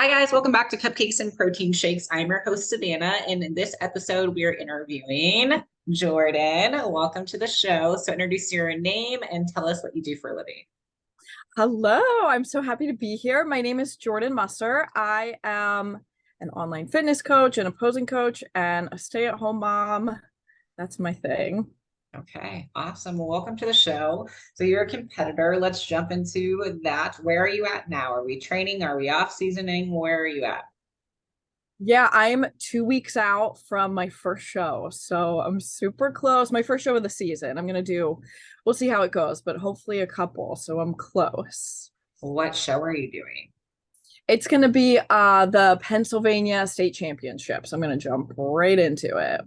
Hi guys, welcome back to Cupcakes and Protein Shakes. I'm your host Savannah, and in this episode we are interviewing Jordan. Welcome to the show. So introduce your name and tell us what you do for a living. Hello, I'm so happy to be here. My name is Jordan Musser. I am an online fitness coach, an opposing coach, and a stay-at-home mom. That's my thing. Okay, awesome. Well, welcome to the show. So you're a competitor. Let's jump into that. Where are you at now? Are we training? Are we off seasoning? Where are you at? Yeah, I'm 2 weeks out from my first show, so I'm super close. My first show of the season. We'll see how it goes, but hopefully a couple, so I'm close. What show are you doing? It's gonna be the Pennsylvania State Championships. I'm gonna jump right into it.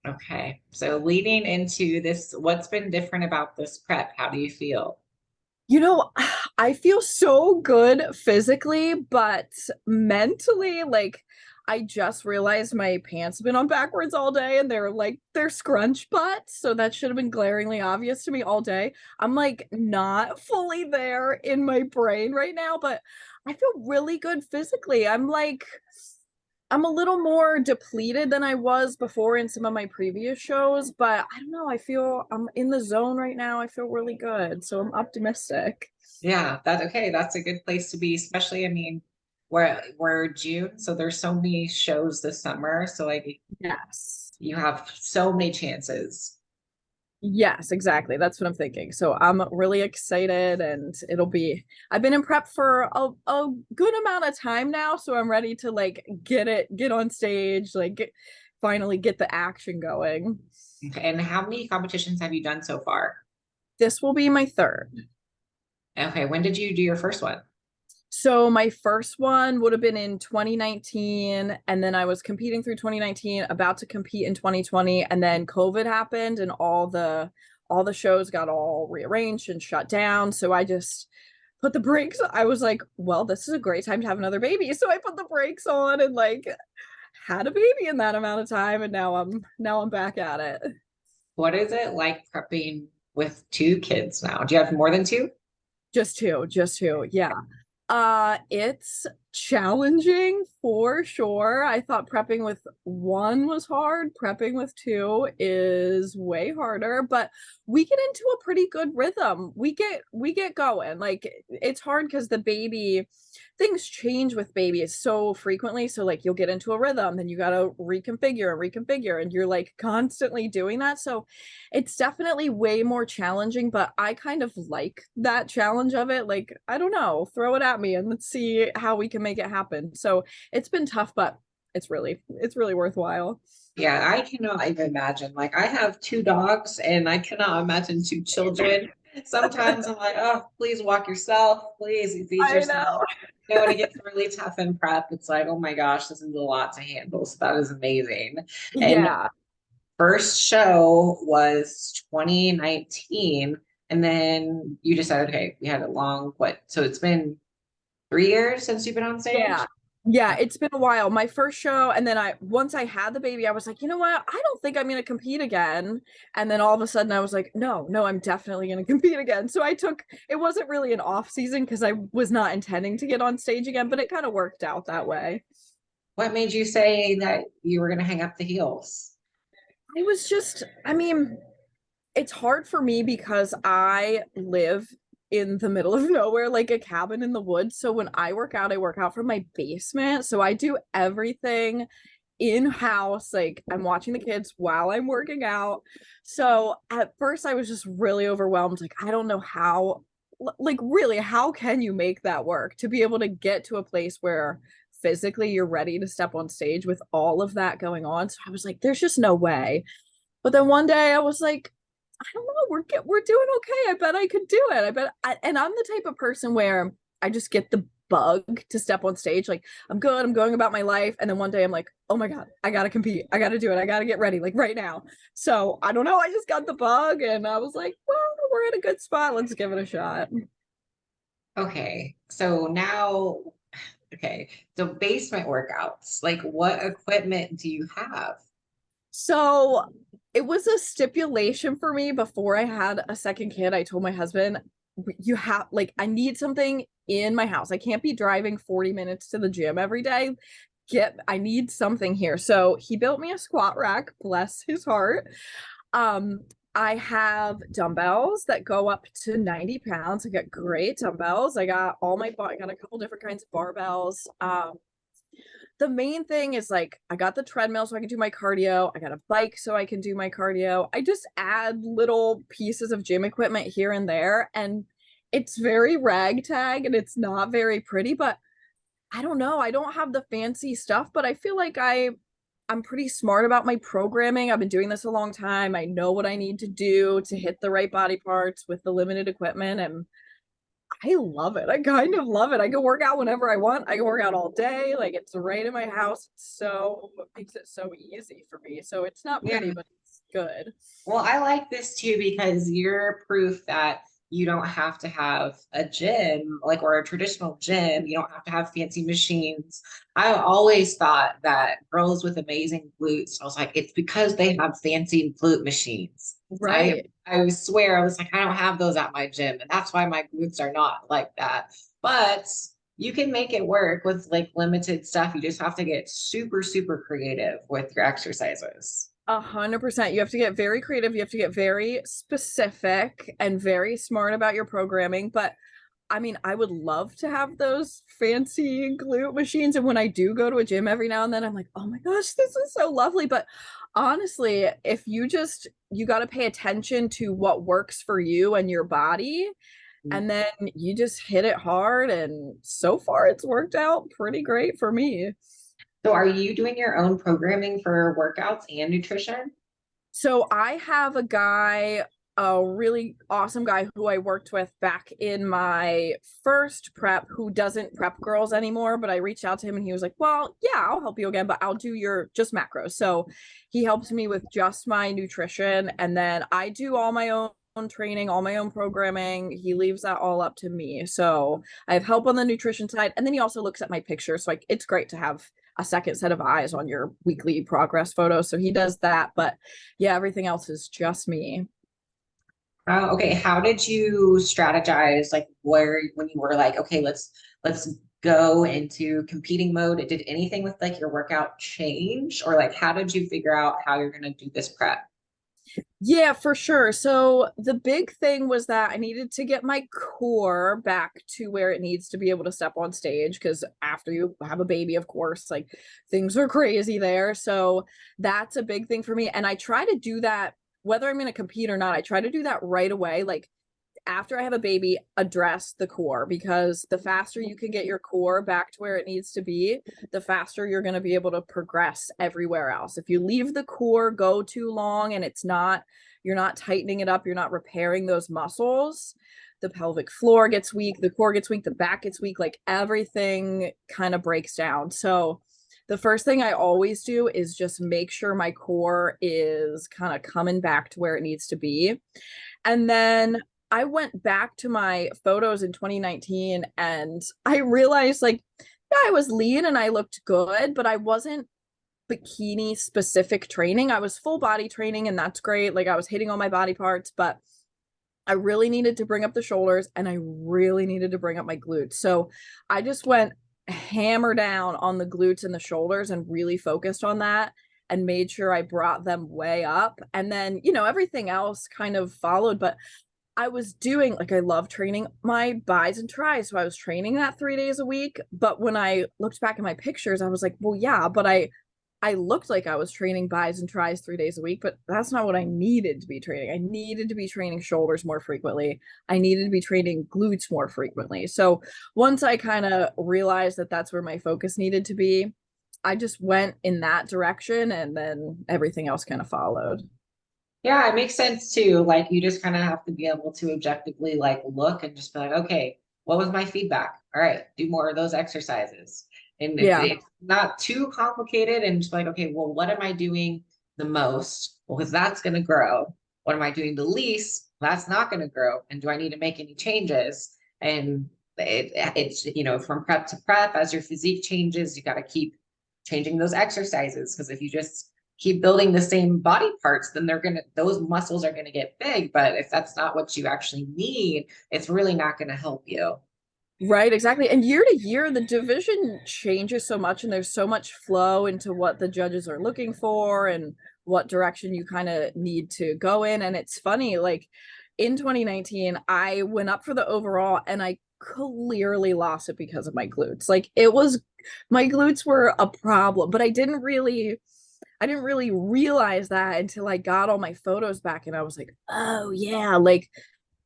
Okay, so leading into this, what's been different about this prep? How do you feel? You know, I feel so good physically, but mentally, like I just realized my pants have been on backwards all day and they're scrunch butts. So that should have been glaringly obvious to me all day. I'm like not fully there in my brain right now, but I feel really good physically. I'm a little more depleted than I was before in some of my previous shows, but I don't know. I feel I'm in the zone right now. I feel really good. So I'm optimistic. Yeah, that's okay. That's a good place to be, especially, I mean, we're June, so there's so many shows this summer. So like Yes. you have so many chances. Yes, exactly. That's what I'm thinking. So I'm really excited and I've been in prep for a good amount of time now. So I'm ready to get on stage, finally get the action going. Okay. And how many competitions have you done so far? This will be my third. Okay, when did you do your first one? So my first one would have been in 2019, and then I was competing through 2019, about to compete in 2020, and then COVID happened and all the shows got all rearranged and shut down. So I just put the brakes. I was like, well, this is a great time to have another baby. So I put the brakes on and had a baby in that amount of time, and now I'm back at it. What is it like prepping with two kids now? Do you have more than two? Just two. Yeah. It's challenging for sure. I thought prepping with one was hard. Prepping with two is way harder, but we get into a pretty good rhythm. We get going. Like it's hard because the baby things change with babies so frequently. So like you'll get into a rhythm, then you gotta reconfigure, and you're like constantly doing that. So it's definitely way more challenging, but I kind of like that challenge of it. Like, I don't know, throw it at me and let's see how we can make it happen. So it's been tough, but it's really worthwhile. Yeah, I cannot even imagine. Like I have two dogs and I cannot imagine two children. Sometimes I'm like, oh, please walk yourself. Please feed I know. yourself. You know, when it gets really tough in prep, it's like, oh my gosh, this is a lot to handle. So that is amazing. And Yeah. first show was 2019. And then you decided, okay, we had a long, what? So it's been 3 years since you've been on stage? Yeah. Yeah, it's been a while. My first show, and then once I had the baby, I was like, you know what? I don't think I'm gonna compete again. And then all of a sudden I was like, no, I'm definitely gonna compete again. So it wasn't really an off season because I was not intending to get on stage again, but it kind of worked out that way. What made you say that you were going to hang up the heels? I mean, it's hard for me because I live in the middle of nowhere, like a cabin in the woods. So when I work out from my basement. So I do everything in house. Like I'm watching the kids while I'm working out. So at first I was just really overwhelmed. Like, I don't know how, like, really, how can you make that work to be able to get to a place where physically you're ready to step on stage with all of that going on? So I was like, there's just no way. But then one day I was like, I don't know, we're doing okay. I bet I could do it. And I'm the type of person where I just get the bug to step on stage. Like I'm good, I'm going about my life, and then one day I'm like, oh my god, I gotta compete, I gotta do it, I gotta get ready, like right now. So I don't know, I just got the bug, and I was like, well, we're in a good spot. Let's give it a shot. Okay. So now, okay. So basement workouts, like what equipment do you have? So it was a stipulation for me before I had a second kid. I told my husband you have like, I need something in my house. I can't be driving 40 minutes to the gym every day. I need something here. So he built me a squat rack, bless his heart. Um, I have dumbbells that go up to 90 pounds. I got great dumbbells. I got I got a couple different kinds of barbells. The main thing is like, I got the treadmill so I can do my cardio. I got a bike so I can do my cardio. I just add little pieces of gym equipment here and there. And it's very ragtag and it's not very pretty, but I don't know. I don't have the fancy stuff, but I feel like I'm pretty smart about my programming. I've been doing this a long time. I know what I need to do to hit the right body parts with the limited equipment, and I love it. I kind of love it. I can work out whenever I want. I can work out all day. Like, it's right in my house. It makes it so easy for me. So it's not Yeah. pretty, but it's good. Well, I like this too because you're proof that you don't have to have a gym, like, or a traditional gym. You don't have to have fancy machines. I always thought that girls with amazing glutes, I was like, it's because they have fancy glute machines. Right. I swear, I was like, I don't have those at my gym, and that's why my glutes are not like that. But you can make it work with like limited stuff. You just have to get super, super creative with your exercises. 100%. You have to get very creative. You have to get very specific and very smart about your programming. But I mean, I would love to have those fancy glute machines. And when I do go to a gym every now and then, I'm like, oh my gosh, this is so lovely. But honestly, if you got to pay attention to what works for you and your body. And then you just hit it hard. And so far, it's worked out pretty great for me. So are you doing your own programming for workouts and nutrition? So I have a really awesome guy who I worked with back in my first prep who doesn't prep girls anymore, but I reached out to him and he was like, well, yeah, I'll help you again, but I'll do your just macros. So he helps me with just my nutrition. And then I do all my own training, all my own programming. He leaves that all up to me. So I have help on the nutrition side. And then he also looks at my pictures. So it's great to have a second set of eyes on your weekly progress photos. So he does that. But yeah, everything else is just me. Okay. How did you strategize, like where when you were like, okay, let's go into competing mode? Did anything with like your workout change, or like how did you figure out how you're gonna do this prep? Yeah, for sure. So the big thing was that I needed to get my core back to where it needs to be able to step on stage. Because after you have a baby, of course, like things are crazy there. So that's a big thing for me. And I try to do that, whether I'm going to compete or not, I try to do that right away. Like after I have a baby, address the core, because the faster you can get your core back to where it needs to be, the faster you're going to be able to progress everywhere else. If you leave the core go too long and you're not tightening it up, you're not repairing those muscles, the pelvic floor gets weak, the core gets weak, the back gets weak, like everything kind of breaks down. So the first thing I always do is just make sure my core is kind of coming back to where it needs to be. And then I went back to my photos in 2019 and I realized like, yeah, I was lean and I looked good, but I wasn't bikini specific training. I was full body training and that's great. Like I was hitting all my body parts, but I really needed to bring up the shoulders and I really needed to bring up my glutes. So I just went hammer down on the glutes and the shoulders and really focused on that and made sure I brought them way up. And then, everything else kind of followed. But I was doing, like, I love training my bis and tris. So I was training that 3 days a week. But when I looked back at my pictures, I was like, well, yeah, but I looked like I was training bis and tris 3 days a week, but that's not what I needed to be training. I needed to be training shoulders more frequently. I needed to be training glutes more frequently. So once I kind of realized that that's where my focus needed to be, I just went in that direction and then everything else kind of followed. Yeah, it makes sense too. Like you just kind of have to be able to objectively like look and just be like, okay, what was my feedback? All right, do more of those exercises. And Yeah. it's not too complicated and just like, okay, well, what am I doing the most? Well, because that's going to grow. What am I doing the least? That's not going to grow. And do I need to make any changes? And it's, from prep to prep, as your physique changes, you got to keep changing those exercises. Because if you just keep building the same body parts, then those muscles are gonna get big. But if that's not what you actually need, it's really not gonna help you. Right, exactly. And year to year, the division changes so much, and there's so much flow into what the judges are looking for and what direction you kind of need to go in. And it's funny, like in 2019, I went up for the overall and I clearly lost it because of my glutes. Like it was, my glutes were a problem, but I didn't really realize that until I got all my photos back and I was like, oh yeah, like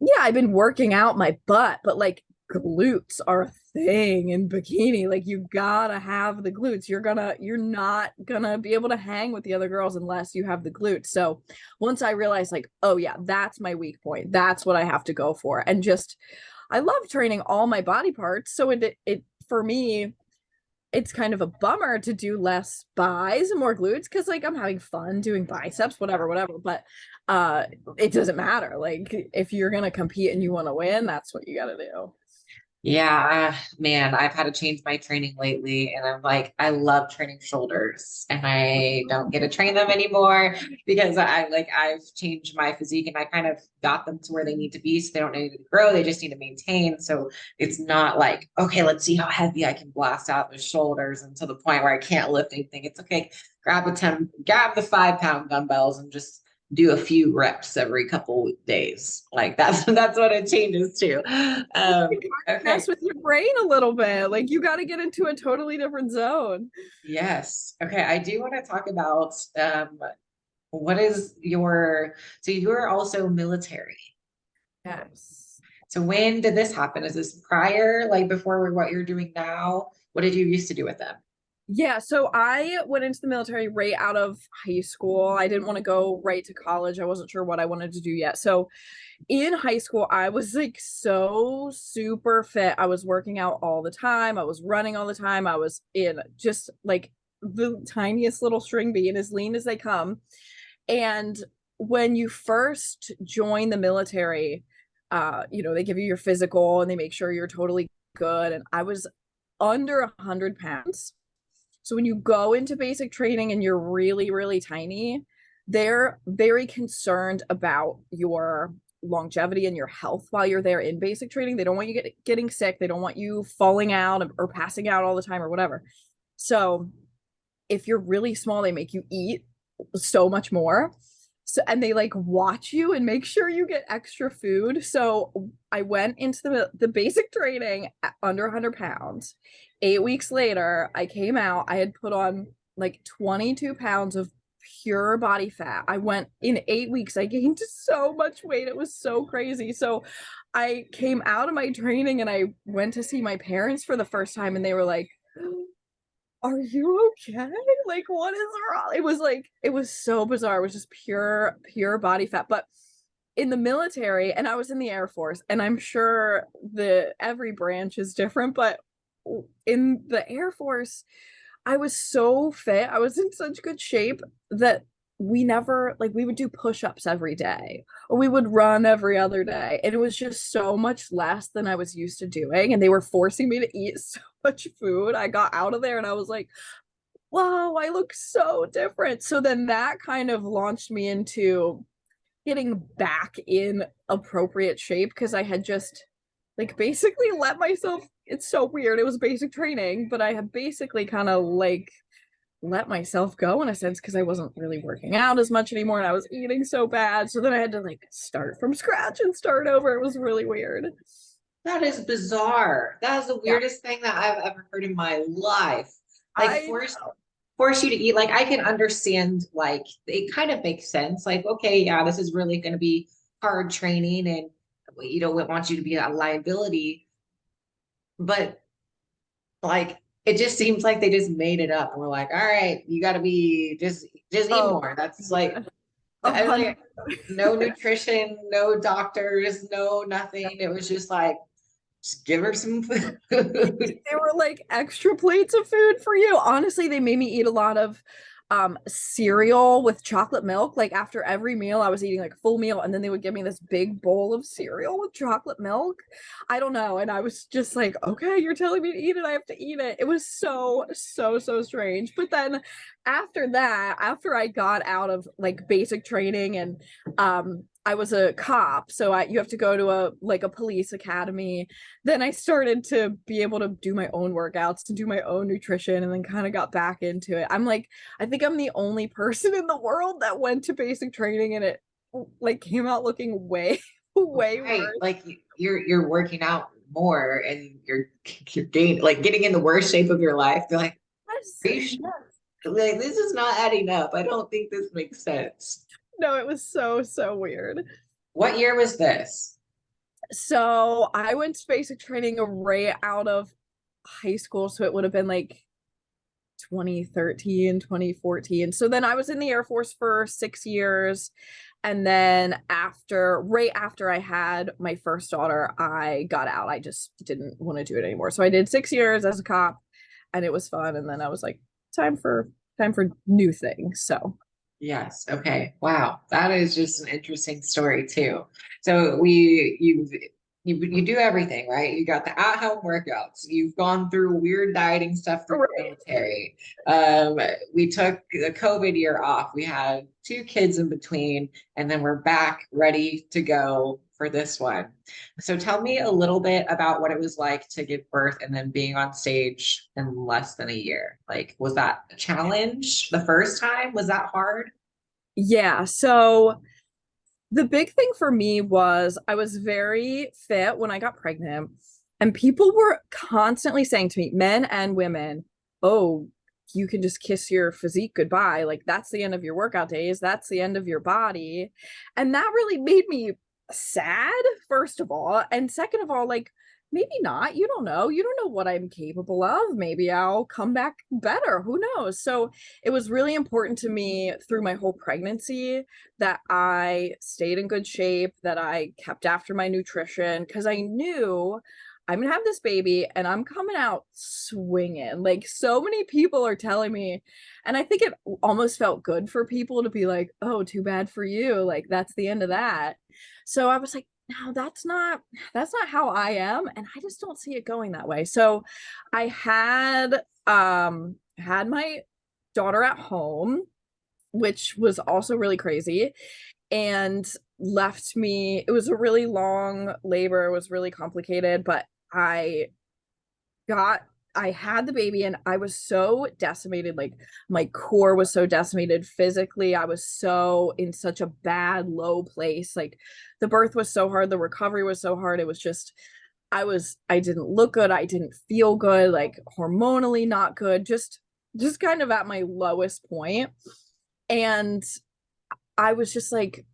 yeah, I've been working out my butt, but like glutes are a thing in bikini. Like you gotta have the glutes. You're not gonna be able to hang with the other girls unless you have the glutes. So once I realized like, oh yeah, that's my weak point. That's what I have to go for. And just I love training all my body parts. So it for me, it's kind of a bummer to do less buys and more glutes because like I'm having fun doing biceps, whatever. But it doesn't matter. Like if you're gonna compete and you want to win, that's what you gotta do. Yeah, man, I've had to change my training lately, and I'm like, I love training shoulders, and I don't get to train them anymore because I've changed my physique and I kind of got them to where they need to be, so they don't need to grow, they just need to maintain. So it's not like, okay, let's see how heavy I can blast out the shoulders, and to the point where I can't lift anything. It's okay, grab the 5 pound dumbbells and just do a few reps every couple days. Like that's what it changes to. Okay. Mess with your brain a little bit. Like you got to get into a totally different zone. Yes. Okay. I do want to talk about what is so you're also military. Yes. So when did this happen? Is this prior, like before what you're doing now? What did you used to do with them? Yeah, so I went into the military right out of high school. I didn't want to go right to college. I wasn't sure what I wanted to do yet. So in high school, I was like so super fit. I was working out all the time. I was running all the time. I was in just like the tiniest little string bean, as lean as they come. And when you first join the military, they give you your physical and they make sure you're totally good. And I was under 100 pounds. So when you go into basic training and you're really, really tiny, they're very concerned about your longevity and your health while you're there in basic training. They don't want you getting sick. They don't want you falling out or passing out all the time or whatever. So if you're really small, they make you eat so much more. So, and they like watch you and make sure you get extra food. So I went into the basic training at under 100 pounds. 8 weeks later, I came out. I had put on like 22 pounds of pure body fat. I went in 8 weeks. I gained so much weight. It was so crazy. So I came out of my training and I went to see my parents for the first time, and they were like, are you okay? Like, what is wrong? It was so bizarre. It was just pure body fat. But in the military, and I was in the Air Force, and I'm sure every branch is different, but in the Air Force, I was so fit. I was in such good shape that we never like we would do push-ups every day or we would run every other day, and it was just so much less than I was used to doing, and they were forcing me to eat so much food. I got out of there and I was like, whoa, I look so different. So then that kind of launched me into getting back in appropriate shape because I had just like basically let myself, it's so weird, it was basic training, but I had basically kind of like let myself go in a sense because I wasn't really working out as much anymore and I was eating so bad. So then I had to like start from scratch and start over. It was really weird. That is bizarre. That is the Yeah. weirdest thing that I've ever heard in my life. Like I force you to eat. Like I can understand, like it kind of makes sense. Like, okay, yeah, this is really going to be hard training and we want you to be a liability. But like it just seems like they just made it up and we're like, all right, you gotta be just eat oh more. That's like a I was hundred. like no nutrition, no doctors, no nothing. It was just like just give her some food. They were like extra plates of food for you. Honestly, they made me eat a lot of cereal with chocolate milk. Like after every meal, I was eating like a full meal, and then they would give me this big bowl of cereal with chocolate milk. I don't know. And I was just like, okay, you're telling me to eat it. I have to eat it. It was so, so, so strange. But then after that, after I got out of like basic training and I was a cop, so you have to go to a police academy. Then I started to be able to do my own workouts, to do my own nutrition, and then kind of got back into it. I'm like, I think I'm the only person in the world that went to basic training and it like came out looking way, way Right. worse. Like you're working out more and you're getting in the worst shape of your life. They're like, Yes, are you sure? yes. Like, this is not adding up. I don't think this makes sense. No, it was so, so weird. What year was this? So I went to basic training right out of high school. So it would have been like 2013, 2014. So then I was in the Air Force for 6 years. And then right after I had my first daughter, I got out. I just didn't want to do it anymore. So I did 6 years as a cop and it was fun. And then I was like, time for new things. So Yes. Okay. Wow. That is just an interesting story too. So you do everything, right? You got the at-home workouts. You've gone through weird dieting stuff through the right. military. Um, we took the COVID year off. We had 2 kids in between, and then we're back ready to go for this one. So tell me a little bit about what it was like to give birth and then being on stage in less than a year. Like, was that a challenge the first time? Was that hard? Yeah. So the big thing for me was I was very fit when I got pregnant, and people were constantly saying to me, men and women, oh, you can just kiss your physique goodbye. Like, that's the end of your workout days. That's the end of your body. And that really made me sad, first of all. And second of all, like, maybe not. You don't know. You don't know what I'm capable of. Maybe I'll come back better. Who knows? So it was really important to me through my whole pregnancy that I stayed in good shape, that I kept after my nutrition, because I knew I'm gonna have this baby and I'm coming out swinging. Like, so many people are telling me, and I think it almost felt good for people to be like, oh, too bad for you. Like, that's the end of that. So I was like, no, that's not how I am, and I just don't see it going that way. So I had my daughter at home, which was also really crazy, and left me. It was a really long labor, it was really complicated, but I got I had the baby and I was so decimated. Like, my core was so decimated physically. I was so in such a bad low place. Like, the birth was so hard, the recovery was so hard. It was just I didn't look good, I didn't feel good, like hormonally not good, just kind of at my lowest point. And I was just like,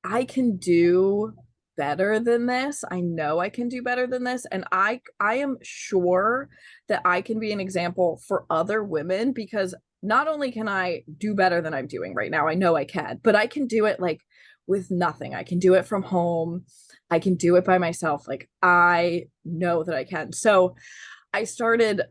I can do better than this. I know I can do better than this. And I am sure that I can be an example for other women, because not only can I do better than I'm doing right now, I know I can, but I can do it like with nothing. I can do it from home. I can do it by myself. Like, I know that I can. So I started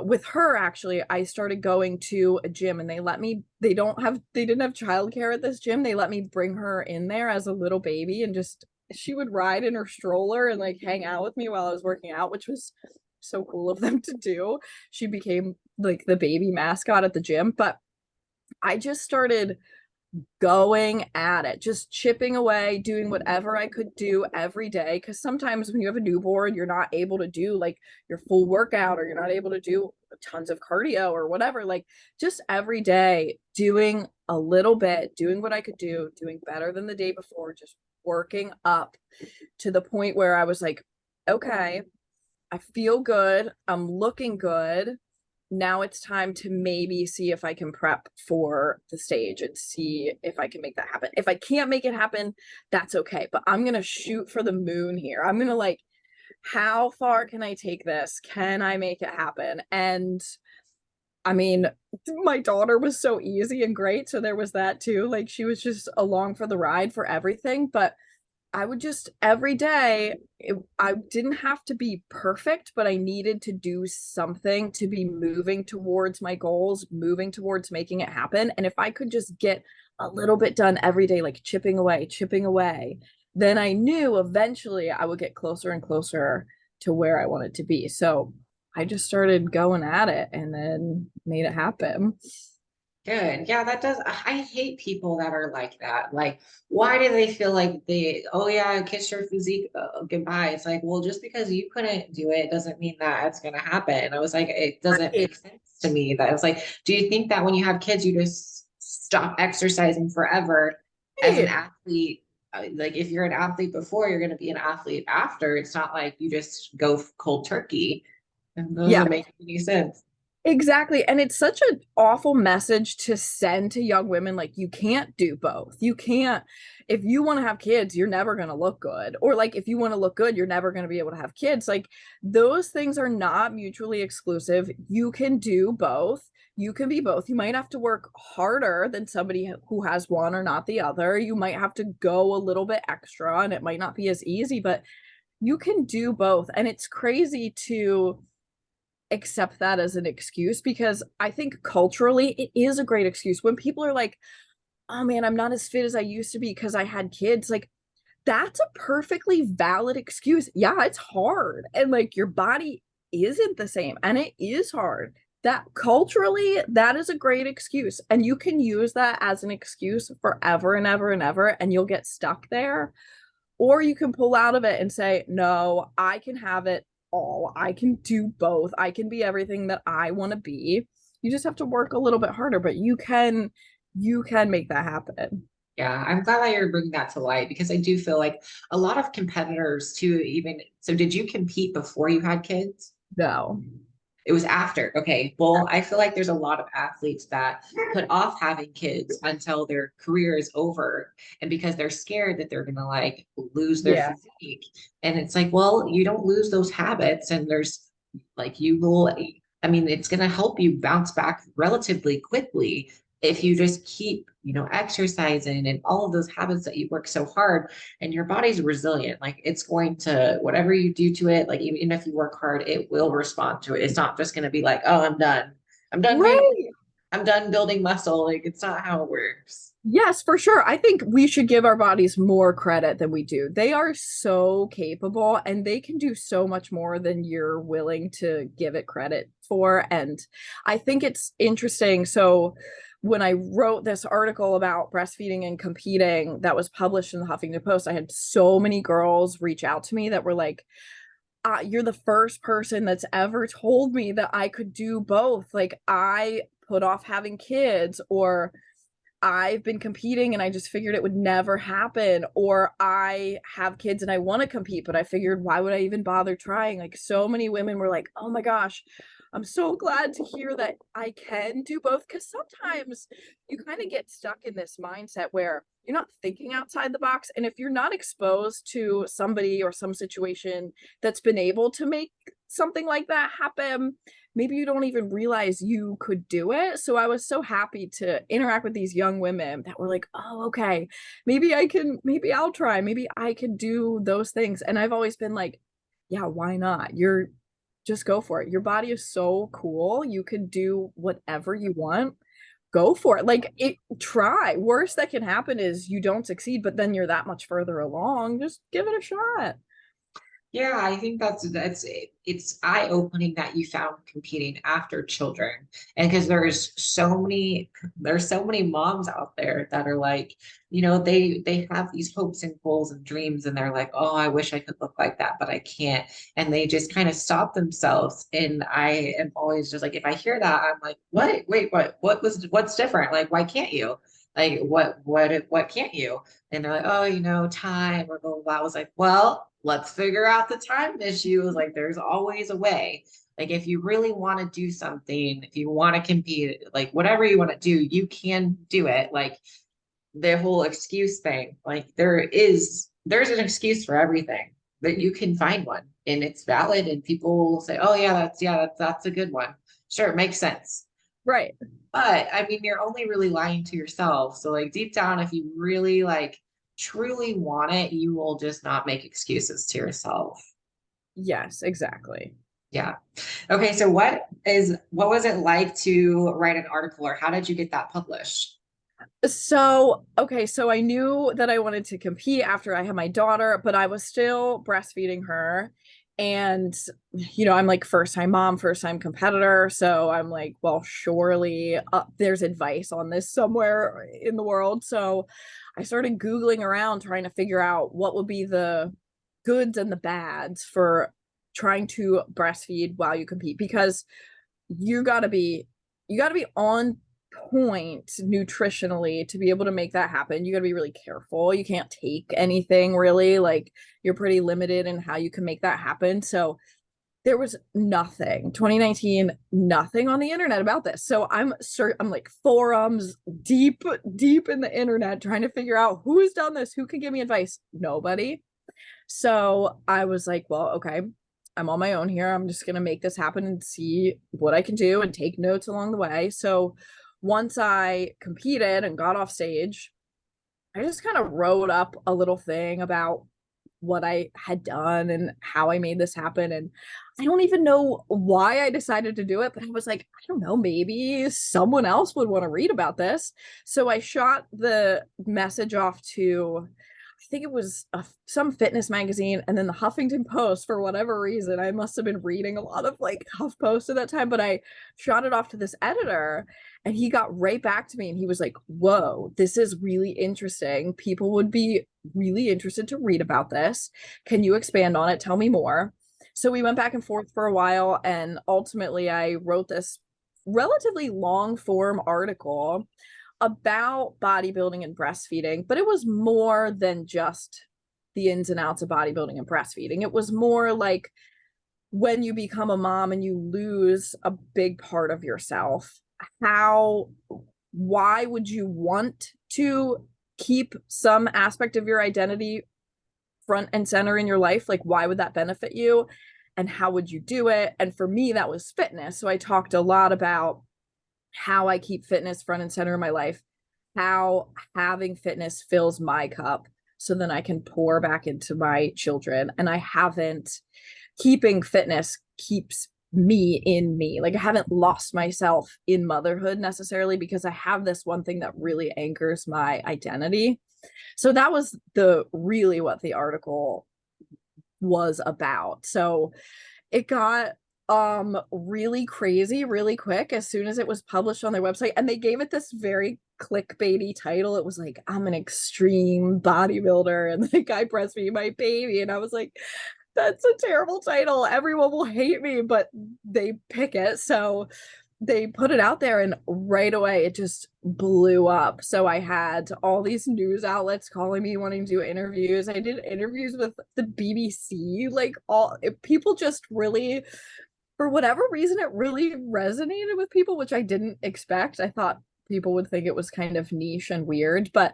with her. Actually, I started going to a gym, and they didn't have childcare at this gym. They let me bring her in there as a little baby, and just she would ride in her stroller and like hang out with me while I was working out, which was so cool of them to do. She became like the baby mascot at the gym. But I just started going at it, just chipping away, doing whatever I could do every day. Because sometimes when you have a newborn, you're not able to do like your full workout, or you're not able to do tons of cardio or whatever. Like, just every day doing a little bit, doing what I could do, doing better than the day before, just working up to the point where I was like, okay, I feel good, I'm looking good. Now it's time to maybe see if I can prep for the stage and see if I can make that happen. If I can't make it happen, that's okay. But I'm going to shoot for the moon here. I'm going to like, how far can I take this? Can I make it happen? And I mean, my daughter was so easy and great. So there was that too. Like, she was just along for the ride for everything. But I would just every day, I didn't have to be perfect, but I needed to do something to be moving towards my goals, moving towards making it happen. And if I could just get a little bit done every day, like chipping away, then I knew eventually I would get closer and closer to where I wanted to be. So I just started going at it and then made it happen. Good. Yeah, that does. I hate people that are like that. Like, why do they feel like oh yeah, kiss your physique goodbye? It's like, well, just because you couldn't do it doesn't mean that it's going to happen. I was like, it doesn't Right. make sense to me. That I was like, do you think that when you have kids, you just stop exercising forever as an athlete? Like, if you're an athlete before, you're going to be an athlete after. It's not like you just go cold turkey. And that Yeah. doesn't make any sense. Exactly. And it's such an awful message to send to young women. Like, you can't do both. You can't, if you want to have kids, you're never going to look good. Or, like, if you want to look good, you're never going to be able to have kids. Like, those things are not mutually exclusive. You can do both. You can be both. You might have to work harder than somebody who has one or not the other. You might have to go a little bit extra and it might not be as easy, but you can do both. And it's crazy to accept that as an excuse because I think culturally it is a great excuse when people are like, oh man, I'm not as fit as I used to be because I had kids. Like, that's a perfectly valid excuse. Yeah, it's hard. And like your body isn't the same and it is hard. That culturally, that is a great excuse. And you can use that as an excuse forever and ever and ever, and you'll get stuck there. Or you can pull out of it and say, no, I can have it all. I can do both. I can be everything that I want to be. You just have to work a little bit harder, but you can make that happen. Yeah, I'm glad that you're bringing that to light because I do feel like a lot of competitors too, even so, did you compete before you had kids? No. It was after. Okay. Well, I feel like there's a lot of athletes that put off having kids until their career is over. And because they're scared that they're going to like lose their Yeah. physique. And it's like, well, you don't lose those habits. And there's like, you will, I mean, it's going to help you bounce back relatively quickly if you just keep, exercising and all of those habits that you work so hard and your body's resilient. Like it's going to, whatever you do to it, like even if you work hard, it will respond to it. It's not just going to be like, oh, I'm done. I'm done being, Right. I'm done building muscle. Like it's not how it works. Yes, for sure. I think we should give our bodies more credit than we do. They are so capable and they can do so much more than you're willing to give it credit for. And I think it's interesting. So, when I wrote this article about breastfeeding and competing that was published in the Huffington Post, I had so many girls reach out to me that were like, you're the first person that's ever told me that I could do both. Like, I put off having kids, or I've been competing and I just figured it would never happen. Or I have kids and I want to compete, but I figured, why would I even bother trying? Like, so many women were like, oh my gosh, I'm so glad to hear that I can do both. Because sometimes you kind of get stuck in this mindset where you're not thinking outside the box. And if you're not exposed to somebody or some situation that's been able to make something like that happen, maybe you don't even realize you could do it. So I was so happy to interact with these young women that were like, oh, okay, maybe I'll try, maybe I could do those things. And I've always been like, yeah, why not? You're just go for it. Your body is so cool. You can do whatever you want. Go for it. Like, try. Worst that can happen is you don't succeed, but then you're that much further along. Just give it a shot. Yeah, I think it's eye-opening that you found competing after children. And because there's so many moms out there that are like, they have these hopes and goals and dreams and they're like, oh, I wish I could look like that, but I can't. And they just kind of stop themselves. And I am always just like, if I hear that, I'm like, what? Wait, what's different? Like, why can't you? Like, what can't you? And they're like, oh, time or blah, blah, blah. I was like, well, let's figure out the time issue. It was like, there's always a way. Like, if you really want to do something, if you want to compete, like whatever you want to do, you can do it. Like the whole excuse thing, like there's an excuse for everything that you can find one and it's valid. And people will say, oh yeah, that's a good one. Sure, it makes sense. Right. But I mean, you're only really lying to yourself. So like deep down, if you really like truly want it, you will just not make excuses to yourself. Yes, exactly. Yeah. Okay, so what was it like to write an article, or how did you get that published? So, okay, so I knew that I wanted to compete after I had my daughter, but I was still breastfeeding her. And, I'm like first time mom, first time competitor. So I'm like, well, surely there's advice on this somewhere in the world. So I started Googling around trying to figure out what would be the goods and the bads for trying to breastfeed while you compete, because you got to be on point nutritionally to be able to make that happen. You got to be really careful. You can't take anything really. Like, you're pretty limited in how you can make that happen. So there was nothing 2019, nothing on the internet about this. So I'm like forums deep in the internet trying to figure out who's done this, who can give me advice. Nobody. So I was like, well, okay, I'm on my own here. I'm just going to make this happen and see what I can do and take notes along the way. So once I competed and got off stage, I just kind of wrote up a little thing about what I had done and how I made this happen. And I don't even know why I decided to do it, but I was like, I don't know, maybe someone else would want to read about this. So I shot the message off to, I think it was some fitness magazine, and then the Huffington Post. For whatever reason, I must have been reading a lot of like Huff Post at that time, but I shot it off to this editor, and he got right back to me and he was like, whoa, this is really interesting. People would be really interested to read about this. Can you expand on it? Tell me more. So we went back and forth for a while, and ultimately I wrote this relatively long form article about bodybuilding and breastfeeding, but it was more than just the ins and outs of bodybuilding and breastfeeding. It was more like when you become a mom and you lose a big part of yourself, why would you want to keep some aspect of your identity front and center in your life? Like, why would that benefit you? And how would you do it? And for me, that was fitness. So I talked a lot about how I keep fitness front and center in my life, how having fitness fills my cup so then I can pour back into my children. And keeping fitness keeps me in me. Like, I haven't lost myself in motherhood necessarily, because I have this one thing that really anchors my identity. So that was really what the article was about. So it got really crazy really quick as soon as it was published on their website, and they gave it this very clickbaity title. It was like, I'm an extreme bodybuilder and like I breastfeed my baby, and I was like, that's a terrible title, everyone will hate me, but they pick it. So they put it out there, and right away it just blew up. So I had all these news outlets calling me, wanting to do interviews. I did interviews with the BBC. Like, all people just really, for whatever reason, it really resonated with people, which I didn't expect. I thought people would think it was kind of niche and weird, but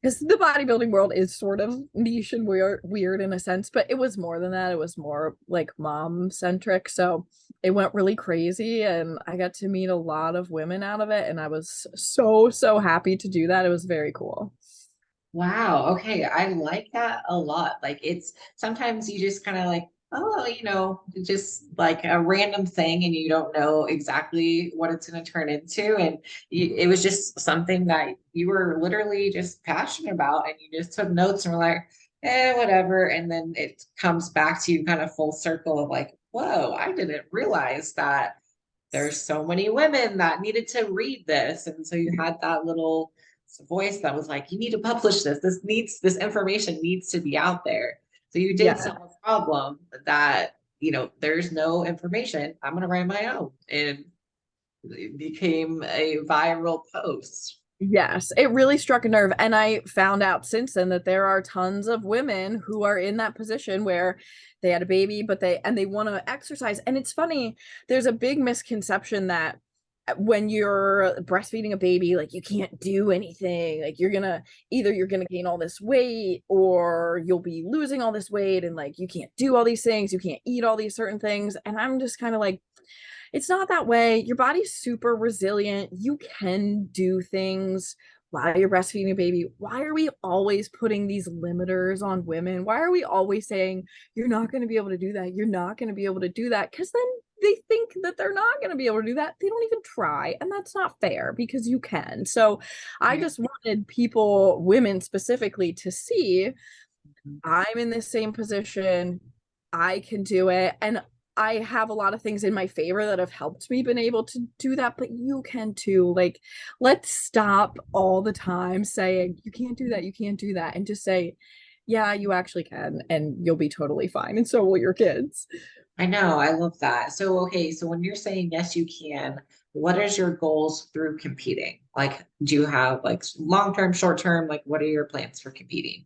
because the bodybuilding world is sort of niche and weird in a sense, but it was more than that. It was more like mom centric. So it went really crazy, and I got to meet a lot of women out of it, and I was so happy to do that. It was very cool. Wow. Okay. I like that a lot. Like, it's sometimes you just kind of like, oh, just like a random thing and you don't know exactly what it's going to turn into. And it was just something that you were literally just passionate about, and you just took notes and were like, whatever. And then it comes back to you kind of full circle of like, whoa, I didn't realize that there's so many women that needed to read this. And so you had that little voice that was like, you need to publish this. This information needs to be out there. So you did Yeah. solve a problem that, there's no information. I'm going to write my own. And it became a viral post. Yes, it really struck a nerve. And I found out since then that there are tons of women who are in that position where they had a baby, but they want to exercise. And it's funny, there's a big misconception that when you're breastfeeding a baby, like, you can't do anything. Like, you're gonna gain all this weight, or you'll be losing all this weight, and like, you can't do all these things, you can't eat all these certain things. And I'm just kind of like, it's not that way. Your body's super resilient. You can do things while you're breastfeeding a baby, why are we always putting these limiters on women? Why are we always saying, you're not going to be able to do that? You're not going to be able to do that? Because then they think that they're not going to be able to do that. They don't even try. And that's not fair because you can. So I Yeah. just wanted people, women specifically, to see Mhm. I'm in the same position. I can do it. And I have a lot of things in my favor that have helped me been able to do that, but you can too. Like, let's stop all the time saying, you can't do that, you can't do that, and just say, yeah, you actually can, and you'll be totally fine. And so will your kids. I know, I love that. So, okay, so when you're saying yes, you can, what is your goals through competing? Like, do you have like long term, short term? Like, what are your plans for competing?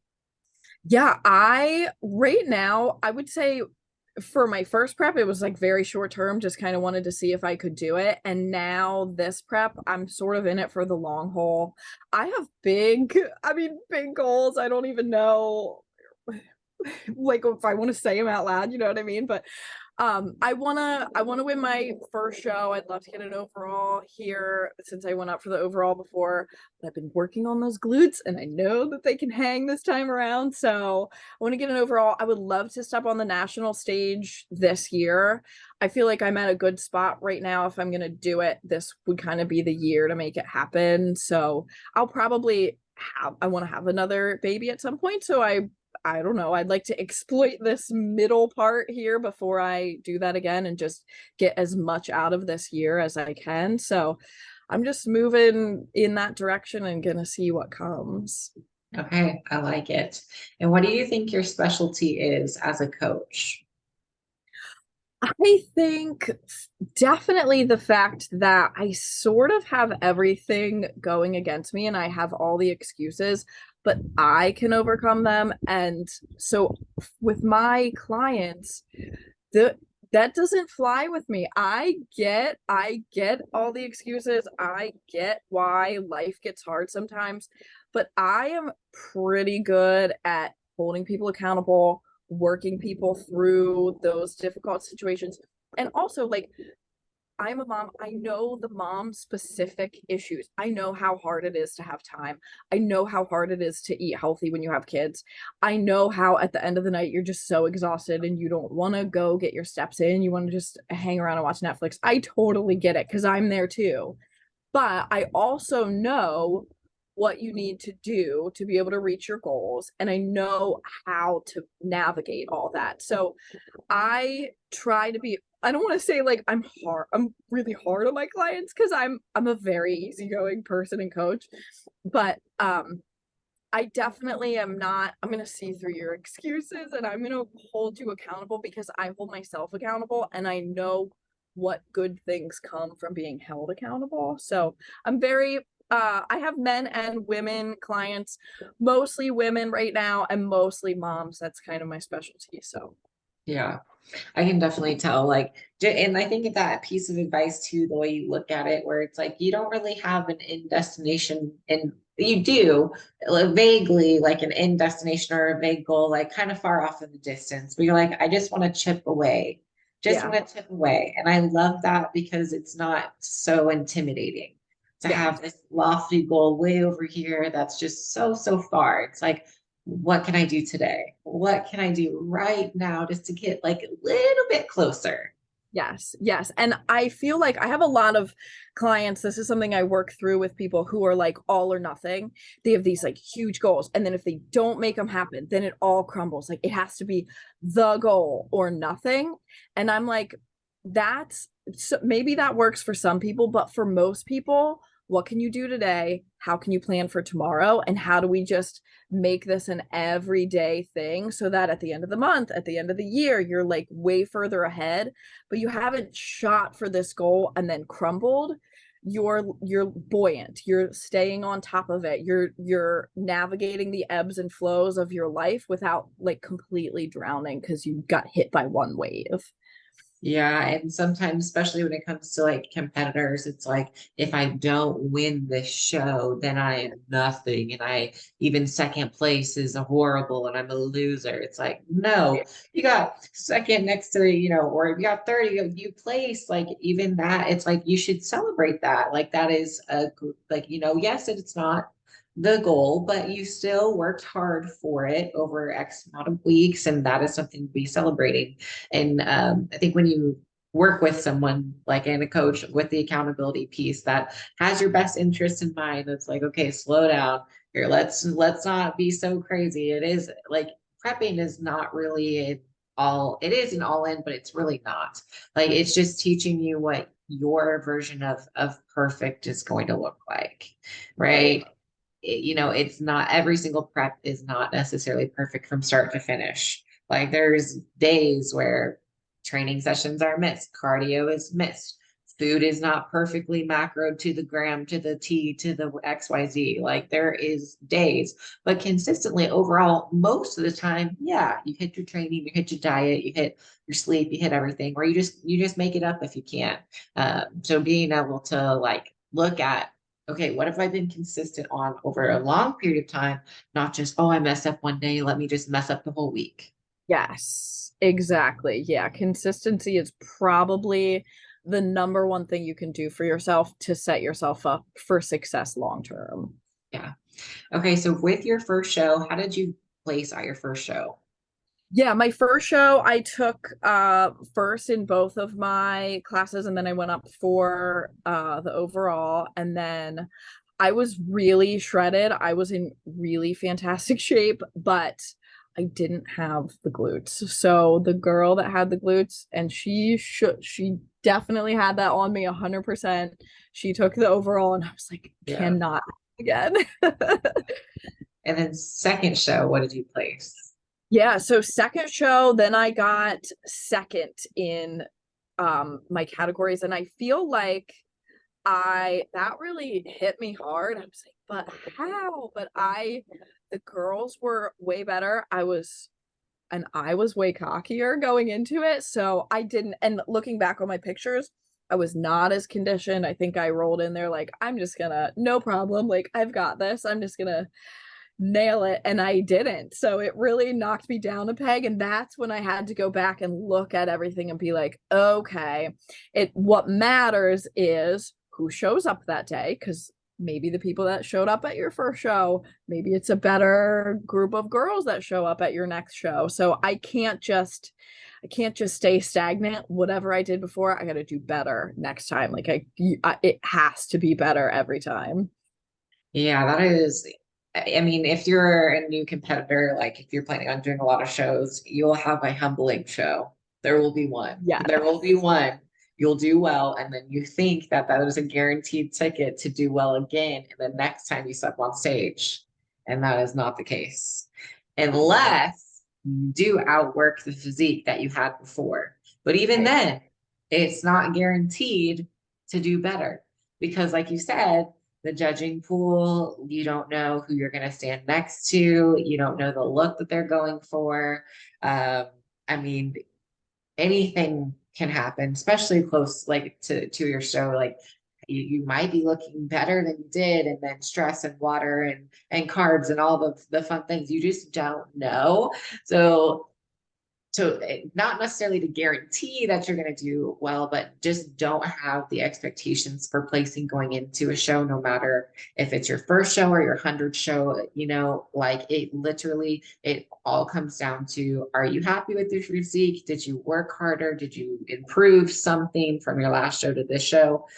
Yeah, I right now, I would say for my first prep, it was like very short term, just kind of wanted to see if I could do it. And now this prep, I'm sort of in it for the long haul. I have big goals. I don't even know like if I want to say them out loud, you know what I mean? But I wanna win my first show. I'd love to get an overall here since I went up for the overall before. But I've been working on those glutes and I know that they can hang this time around. So I want to get an overall. I would love to step on the national stage this year. I feel like I'm at a good spot right now. If I'm gonna do it, this would kind of be the year to make it happen. So I'll probably I want to have another baby at some point. So I don't know. I'd like to exploit this middle part here before I do that again and just get as much out of this year as I can. So I'm just moving in that direction and gonna see what comes. Okay, I like it. And what do you think your specialty is as a coach? I think definitely the fact that I sort of have everything going against me and I have all the excuses, but I can overcome them. And so with my clients, the that doesn't fly with me. I get all the excuses. I get why life gets hard sometimes, but I am pretty good at holding people accountable, working people through those difficult situations. And also like I'm a mom. I know the mom specific issues. I know how hard it is to have time. I know how hard it is to eat healthy when you have kids. I know how at the end of the night you're just so exhausted and you don't want to go get your steps in. You want to just hang around and watch Netflix. I totally get it because I'm there too. But I also know what you need to do to be able to reach your goals. And I know how to navigate all that. So I try to be I don't want to say like I'm really hard on my clients because I'm a very easygoing person and coach, but I definitely am not I'm gonna see through your excuses and I'm gonna hold you accountable because I hold myself accountable and I know what good things come from being held accountable. So I'm very I have men and women clients, mostly women right now and mostly moms. That's kind of my specialty. So Yeah. I can definitely tell, like, and I think that piece of advice too, the way you look at it, where it's like you don't really have an end destination, and you do like, vaguely, like an end destination or a vague goal, like kind of far off in the distance. But you're like, I just want to chip away, just yeah, want to chip away, and I love that because it's not so intimidating to yeah. have this lofty goal way over here that's just so far. It's like, what can I do today? What can I do right now just to get like a little bit closer? Yes, yes. And I feel like I have a lot of clients. This is something I work through with people who are like all or nothing. They have these like huge goals. And then if they don't make them happen, then it all crumbles. Like it has to be the goal or nothing. And I'm like, that's so maybe that works for some people, but for most people, what can you do today? How can you plan for tomorrow? And how do we just make this an everyday thing so that at the end of the month, at the end of the year, you're like way further ahead, but you haven't shot for this goal and then crumbled. You're buoyant. You're staying on top of it. You're navigating the ebbs and flows of your life without like completely drowning because you got hit by one wave. Yeah, and sometimes, especially when it comes to like competitors, it's like if I don't win this show, then I am nothing. And I even second place is a horrible and I'm a loser. It's like, no, you got second next to, or if you got 30, you place like even that, it's like you should celebrate that. Like that is like, yes, it's not the goal, but you still worked hard for it over X amount of weeks, and that is something to be celebrating. And I think when you work with someone like and a coach with the accountability piece that has your best interest in mind, it's like, okay, slow down here. Let's not be so crazy. It is like prepping is not really all. It is an all in, but it's really not. Like it's just teaching you what your version of perfect is going to look like, right? It's not every single prep is not necessarily perfect from start to finish. Like there's days where training sessions are missed, cardio is missed, food is not perfectly macroed to the gram, to the T, to the XYZ. Like there is days, but consistently overall, most of the time, yeah, you hit your training, you hit your diet, you hit your sleep, you hit everything, or you just make it up if you can. So being able to like look at, okay, what have I been consistent on over a long period of time? Not just, oh, I messed up one day, let me just mess up the whole week. Yes, exactly. Yeah, consistency is probably the number one thing you can do for yourself to set yourself up for success long term. Yeah. Okay, so with your first show, how did you place at your first show? Yeah, my first show I took first in both of my classes, and then I went up for the overall, and then I was really shredded. I was in really fantastic shape, but I didn't have the glutes. So the girl that had the glutes, and she definitely had that on me 100%. She took the overall, and I was like, Yeah. cannot again. And then second show, what did you place? Yeah, so second show, then I got second in my categories, and I feel like I that really hit me hard. I was like, but how? But the girls were way better. I was way cockier going into it, so I didn't, and looking back on my pictures, I was not as conditioned. I think I rolled in there like, I'm just gonna, no problem, like I've got this. I'm just gonna nail it, and I didn't. So it really knocked me down a peg, and that's when I had to go back and look at everything and be like, okay, it what matters is who shows up that day, because maybe the people that showed up at your first show, maybe it's a better group of girls that show up at your next show. So I can't just stay stagnant. Whatever I did before, I got to do better next time. Like it has to be better every time. Yeah, that is, I mean, if you're a new competitor, like if you're planning on doing a lot of shows, you'll have a humbling show. There will be one. Yeah. There will be one. You'll do well, and then you think that that is a guaranteed ticket to do well again, and the next time you step on stage, and that is not the case, unless you do outwork the physique that you had before. But even Right. then, it's not guaranteed to do better because, like you said, the judging pool. You don't know who you're going to stand next to. You don't know the look that they're going for. Um, I mean, anything can happen, especially close like to your show. Like you might be looking better than you did, and then stress and water and carbs and all the fun things. You just don't know. So not necessarily to guarantee that you're going to do well, but just don't have the expectations for placing going into a show, no matter if it's your first show or your 100th show. Like it all comes down to, are you happy with your physique? Did you work harder? Did you improve something from your last show to this show?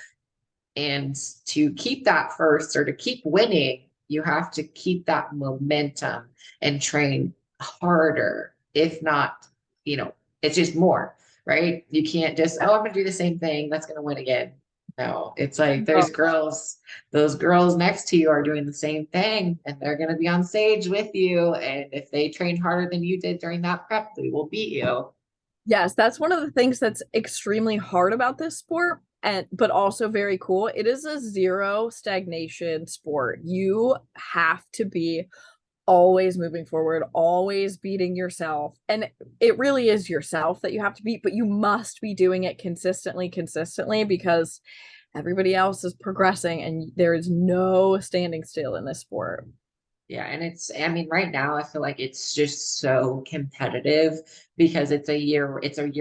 And to keep that first, or to keep winning, you have to keep that momentum and train harder. If not, it's just more, right? You can't just, oh, I'm going to do the same thing. That's going to win again. No, it's like Oh, those girls next to you are doing the same thing, and they're going to be on stage with you. And if they train harder than you did during that prep, they will beat you. yes, that's one of the things that's extremely hard about this sport, and but also very cool. It is a zero stagnation sport. You have to be always moving forward, always beating yourself. And it really is yourself that you have to beat, but you must be doing it consistently because everybody else is progressing and there is no standing still in this sport. Yeah, and I mean, right now I feel like it's just so competitive because it's a year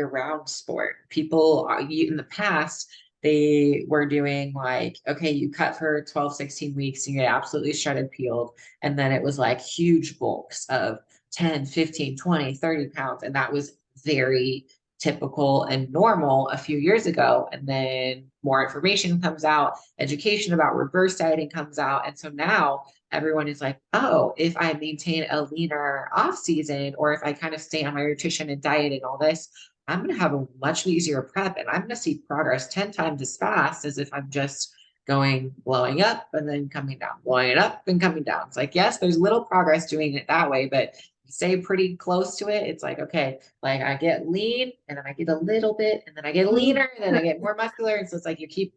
round sport. People are, in the past, they were doing like, okay, you cut for 12, 16 weeks, you get absolutely shredded, peeled. And then it was like huge bulks of 10, 15, 20, 30 pounds. And that was very typical and normal a few years ago. And then more information comes out, education about reverse dieting comes out. And so now everyone is like, oh, if I maintain a leaner off season, or if I kind of stay on my nutrition and diet and all this, I'm going to have a much easier prep and I'm going to see progress 10 times as fast as if I'm just going blowing up and then coming down, blowing it up and coming down. It's like, yes, there's little progress doing it that way, but you stay pretty close to it. It's like, okay, like I get lean and then I get a little bit and then I get leaner and then I get more muscular. And so it's like you keep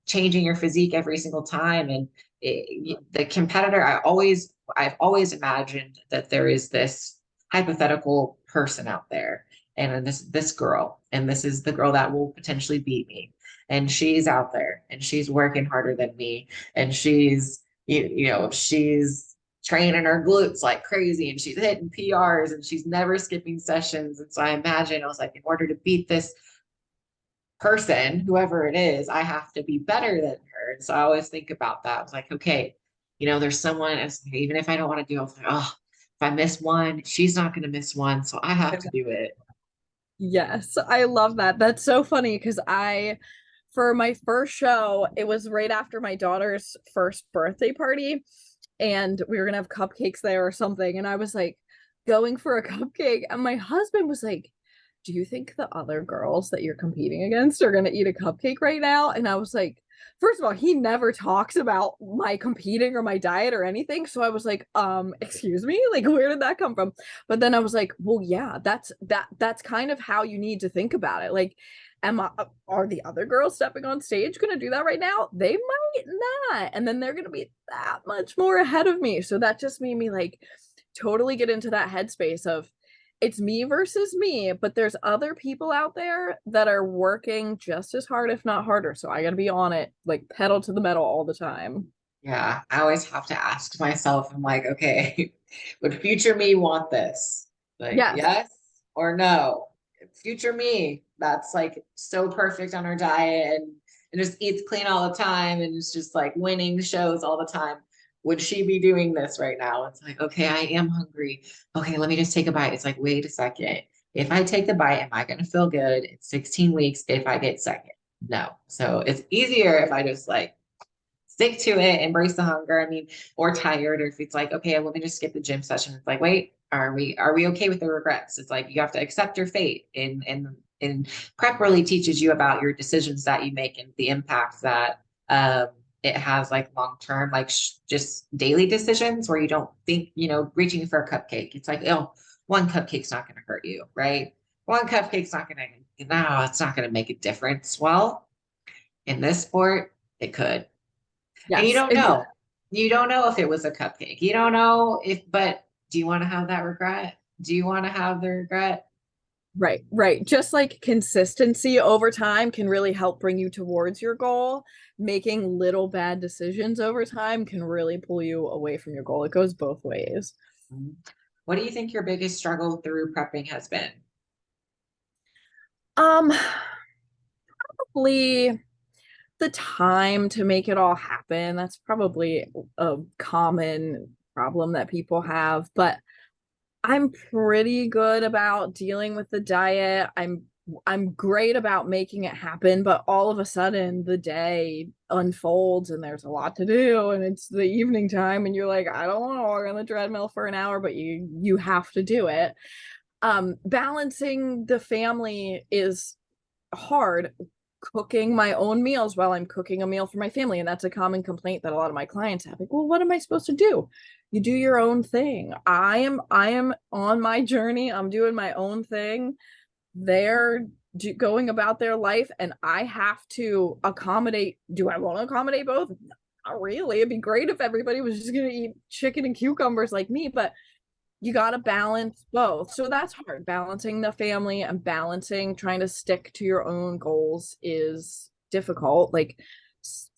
changing your physique every single time. And the competitor, I've always imagined that there is this hypothetical person out there, and this girl, and this is the girl that will potentially beat me, and she's out there and she's working harder than me, and she's she's training her glutes like crazy and she's hitting PRs and she's never skipping sessions. And so I imagine I was like, in order to beat this person, whoever it is, I have to be better than her. And so I always think about that. I was like, okay, there's someone, even if I don't want to do it, I was like, oh, if I miss one, she's not going to miss one. So I have to do it. Yes, I love that. That's so funny because for my first show, it was right after my daughter's first birthday party, and we were gonna have cupcakes there or something. And I was like going for a cupcake, and my husband was like, do you think the other girls that you're competing against are gonna eat a cupcake right now? And I was like, first of all, he never talks about my competing or my diet or anything. So I was like, excuse me, like where did that come from? But then I was like, well, yeah, that's kind of how you need to think about it. Like, are the other girls stepping on stage going to do that right now? They might not. And then they're going to be that much more ahead of me. So that just made me like totally get into that headspace of it's me versus me, but there's other people out there that are working just as hard, if not harder. So I got to be on it, like pedal to the metal all the time. Yeah, I always have to ask myself, I'm like, okay, would future me want this? Like, Yes. yes or no? Future me, that's like so perfect on her diet and just eats clean all the time and it's just like winning shows all the time. Would she be doing this right now? It's like, okay, I am hungry. Okay, let me just take a bite. It's like, wait a second. If I take the bite, am I going to feel good in 16 weeks if I get second? No. So it's easier if I just like stick to it, embrace the hunger. I mean, or tired, or if it's like, okay, let me just skip the gym session. It's like, wait, are we okay with the regrets? It's like you have to accept your fate. And prep really teaches you about your decisions that you make and the impact that it has like long term, like just daily decisions where you don't think, reaching for a cupcake. It's like, oh, one cupcake's not going to hurt you, right? One cupcake's not going to, no, it's not going to make a difference. Well, in this sport, it could. And you Yes. don't know. You don't know if it was a cupcake. You don't know but do you want to have that regret? Do you want to have the regret? Right, right. Just like consistency over time can really help bring you towards your goal. Making little bad decisions over time can really pull you away from your goal. It goes both ways. Mhm. What do you think your biggest struggle through prepping has been? Um, Probably the time to make it all happen. That's probably a common problem that people have, but I'm pretty good about dealing with the diet. I'm great about making it happen, but all of a sudden the day unfolds and there's a lot to do and it's the evening time and you're like, I don't want to walk on the treadmill for an hour, but you have to do it. Balancing the family is hard. Cooking my own meals while I'm cooking a meal for my family, and that's a common complaint that a lot of my clients have. Like, well, what am I supposed to do? You do your own thing. I am on my journey. I'm doing my own thing. They're going about their life, and I have to accommodate. Do I want to accommodate both? Not really. It'd be great if everybody was just gonna eat chicken and cucumbers like me, but you got to balance both. So that's hard. Balancing the family and balancing trying to stick to your own goals is difficult. Like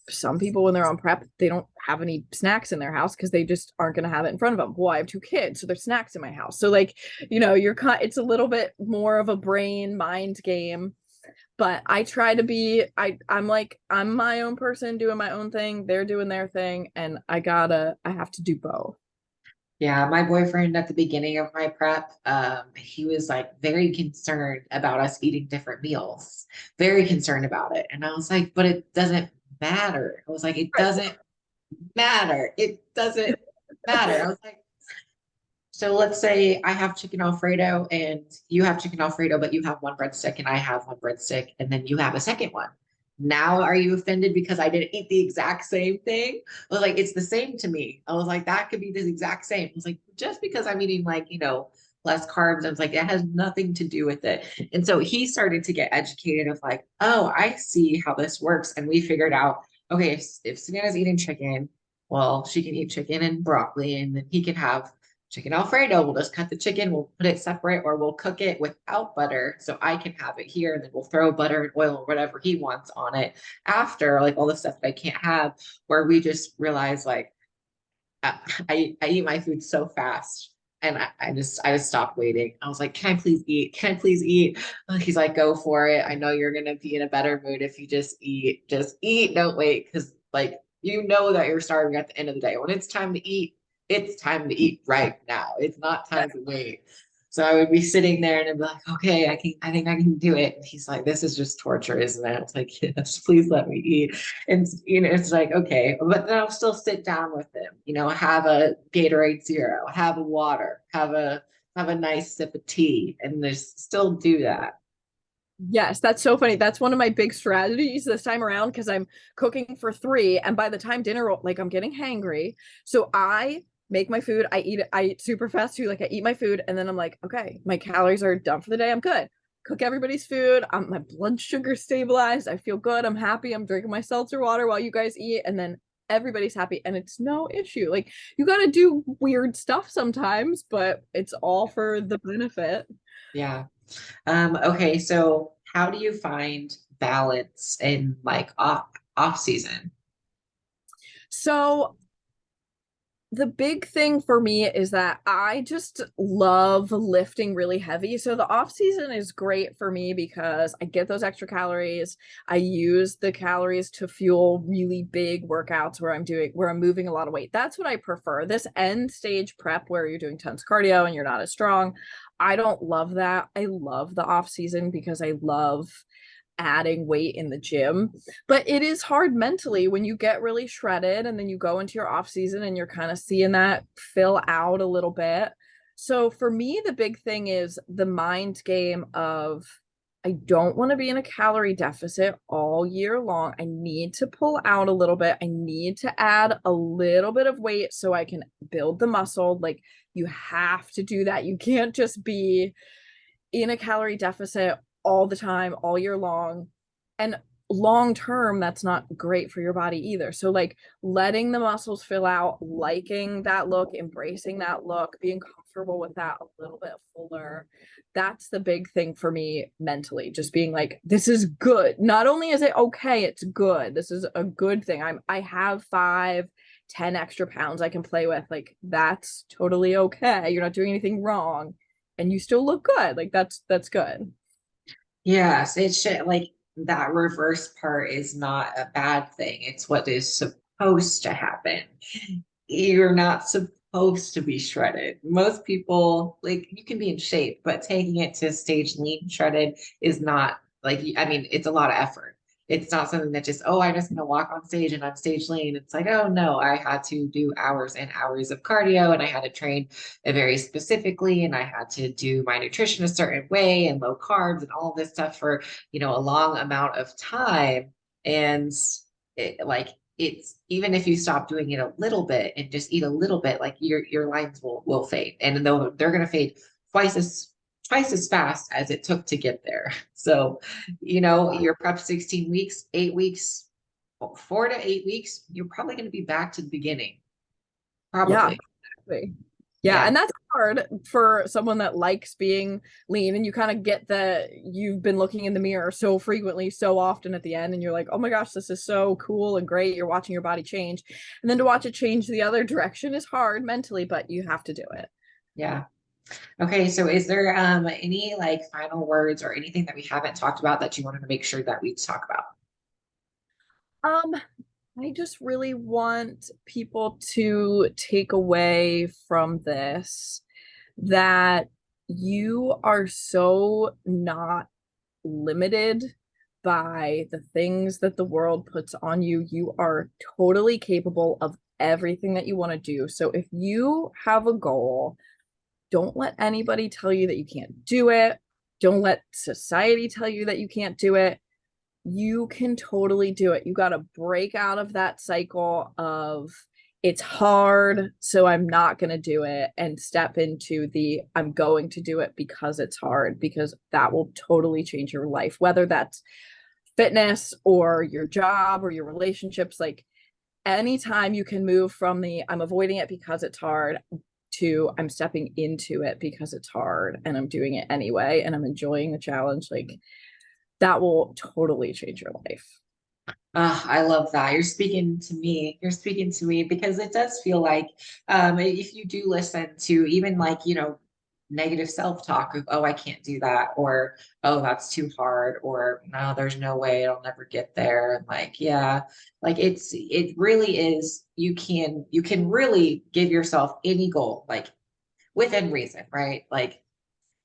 some people, when they're on prep, they don't have any snacks in their house because they just aren't going to have it in front of them. Well, I have two kids, so there's snacks in my house. So like, it's a little bit more of a brain mind game. But I try to be, I'm like, I'm my own person doing my own thing. They're doing their thing. And I have to do both. Yeah, my boyfriend at the beginning of my prep, he was like very concerned about us eating different meals, very concerned about it. And I was like, but it doesn't matter. I was like, it Right. doesn't matter. It doesn't matter. I was like, so let's say I have chicken Alfredo and you have chicken Alfredo, but you have one breadstick and I have one breadstick, and then you have a second one. Now are you offended because I didn't eat the exact same thing? I was like, it's the same to me. I was like, that could be the exact same. I was like, just because I'm eating like, less carbs, I was like, it has nothing to do with it. And so he started to get educated of like, oh, I see how this works. And we figured out, okay, if Savannah's eating chicken, well, she can eat chicken and broccoli, and then he can have chicken Alfredo. We'll just cut the chicken, we'll put it separate, or we'll cook it without butter so I can have it here. And then we'll throw butter and oil or whatever he wants on it after, like all the stuff that I can't have, where we just realize like I eat my food so fast. And I just stopped waiting. I was like, can I please eat? Can I please eat? He's like, go for it. I know you're gonna be in a better mood if you just eat. Just eat, don't wait. Because like you know that you're starving at the end of the day. When it's time to eat, it's time to eat right now. It's not time to wait. So I would be sitting there and I'd be like, okay, I think I can do it. And he's like, this is just torture, isn't it? It's like, yes, please let me eat. And it's like, okay, but then I'll still sit down with them, have a Gatorade Zero, have a water, have a nice sip of tea, and just still do that. Yes, that's so funny. That's one of my big strategies this time around because I'm cooking for three, and by the time dinner, like I'm getting hangry. So I make my food, I eat super fast too. Like I eat my food, and then I'm like, okay, my calories are done for the day. I'm good. Cook everybody's food. My blood sugar stabilized. I feel good. I'm happy. I'm drinking my seltzer water while you guys eat, and then everybody's happy, and it's no issue. Like you got to do weird stuff sometimes, but it's all for the benefit. Yeah. Okay, so how do you find balance in like off season? So the big thing for me is that I just love lifting really heavy. So the off season is great for me because I get those extra calories. I use the calories to fuel really big workouts where I'm moving a lot of weight. That's what I prefer. This end stage prep where you're doing tons of cardio and you're not as strong. I don't love that. I love the off season because I love adding weight in the gym. But it is hard mentally when you get really shredded and then you go into your off season and you're kind of seeing that fill out a little bit. So for me, the big thing is the mind game of I don't want to be in a calorie deficit all year long. I need to pull out a little bit. I need to add a little bit of weight so I can build the muscle. Like you have to do that. You can't just be in a calorie deficit all the time, all year long. And long term, that's not great for your body either. So, like, letting the muscles fill out, liking that look, embracing that look, being comfortable with that a little bit fuller. That's the big thing for me mentally. Just being like, this is good. Not only is it okay, it's good. This is a good thing. I have 5, 10 extra pounds I can play with. Like, that's totally okay. You're not doing anything wrong and you still look good. Like that's good. Yes, it should, like that reverse part is not a bad thing. It's what is supposed to happen. You're not supposed to be shredded. Most people, like you can be in shape, but taking it to stage lean shredded is not like, I mean, it's a lot of effort. It's not something that just, oh, I'm just gonna walk on stage and I'm stage lean. It's like, oh no, I had to do hours and hours of cardio and I had to train very specifically, and I had to do my nutrition a certain way and low carbs and all this stuff for, a long amount of time. And like it's even if you stop doing it a little bit and just eat a little bit, like your lines will fade, and they're going to fade twice as twice as fast as it took to get there. So, your prep 16 weeks, 8 weeks, 4 to 8 weeks, you're probably going to be back to the beginning. Yeah, Probably. exactly. Yeah, Yeah. and that's hard for someone that likes being lean and you kind of get that you've been looking in the mirror so frequently, so often at the end, and you're like, oh my gosh, this is so cool and great. You're watching your body change. And then to watch it change the other direction is hard mentally, but you have to do it. Yeah. Okay, so is there any like final words or anything that we haven't talked about that you wanted to make sure that we talk about? Um, I just really want people to take away from this that you are so not limited by the things that the world puts on you. You are totally capable of everything that you want to do. So if you have a goal, don't let anybody tell you that you can't do it. Don't let society tell you that you can't do it. You can totally do it. You got to break out of that cycle of it's hard, so I'm not going to do it, and step into the I'm going to do it because it's hard, because that will totally change your life, whether that's fitness or your job or your relationships. Like anytime you can move from the I'm avoiding it because it's hard to I'm stepping into it because it's hard and I'm doing it anyway and I'm enjoying the challenge, like that will totally change your life. I love that. You're speaking to me. You're speaking to me because it does feel like if you do listen to even like, negative self-talk of, oh, I can't do that, or oh, that's too hard, or no, there's no way I'll never get there. And like, yeah, like it really is, you can really give yourself any goal, like within reason, right? Like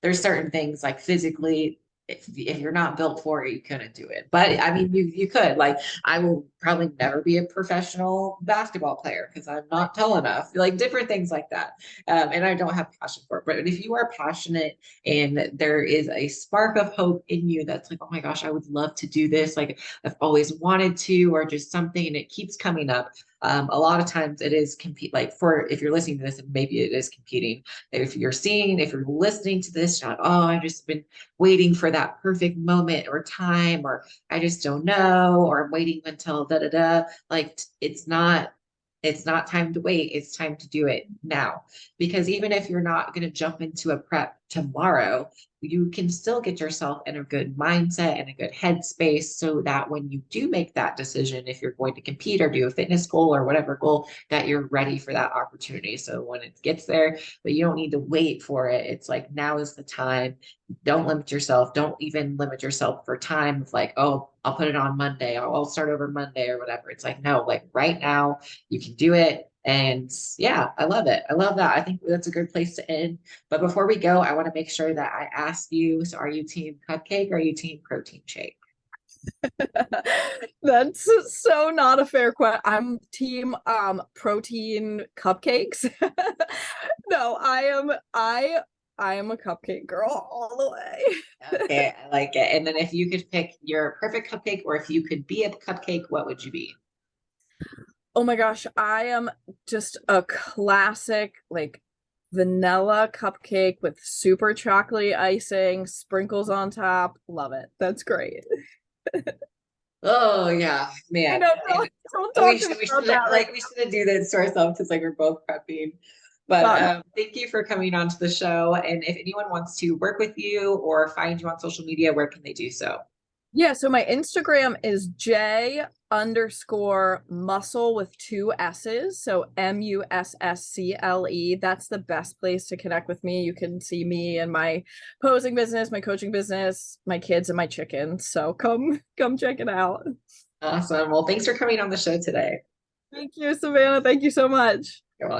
there's certain things like physically if you're not built for it you couldn't do it, but I mean you could, like I will probably never be a professional basketball player because I'm not tall enough, like different things like that. And I don't have passion for it, but if you are passionate and there is a spark of hope in you that's like, oh my gosh, I would love to do this, like I've always wanted to, or just something and it keeps coming up. A lot of times it is compete, like for if you're listening to this and maybe it is competing, if you're listening to this, not, oh, I just been waiting for that perfect moment or time, or I just don't know, or I'm waiting until da da da. Like it's not time to wait. It's time to do it now. Because even if you're not going to jump into a prep tomorrow, you can still get yourself in a good mindset and a good headspace so that when you do make that decision, if you're going to compete or do a fitness goal or whatever goal, that you're ready for that opportunity. So when it gets there, but you don't need to wait for it. It's like now is the time. Don't limit yourself. Don't even limit yourself for time of like, oh, I'll put it on Monday. I'll start over Monday or whatever. It's like, no, like right now you can do it. And yeah, I love it. I love that. I think that's a good place to end. But before we go, I want to make sure that I ask you, so are you team cupcake or are you team protein shake? That's so not a fair question. I'm team protein cupcakes. No, I am a cupcake girl all the way. Okay, I like it. And then if you could pick your perfect cupcake or if you could be a cupcake, what would you be? Oh my gosh, I am just a classic like vanilla cupcake with super chocolatey icing, sprinkles on top. Love it. That's great. Oh yeah, I man. know, And don't we talk to should me we about should that right like we shouldn't do this to ourselves because like we're both prepping. But now. thank you for coming on to the show. And if anyone wants to work with you or find you on social media, where can they do so? Yeah, so my Instagram is J_muscle with two S's. So Musscle. That's the best place to connect with me. You can see me and my posing business, my coaching business, my kids, and my chickens. So come check it out. Awesome. Well, thanks for coming on the show today. Thank you, Savannah. Thank you so much.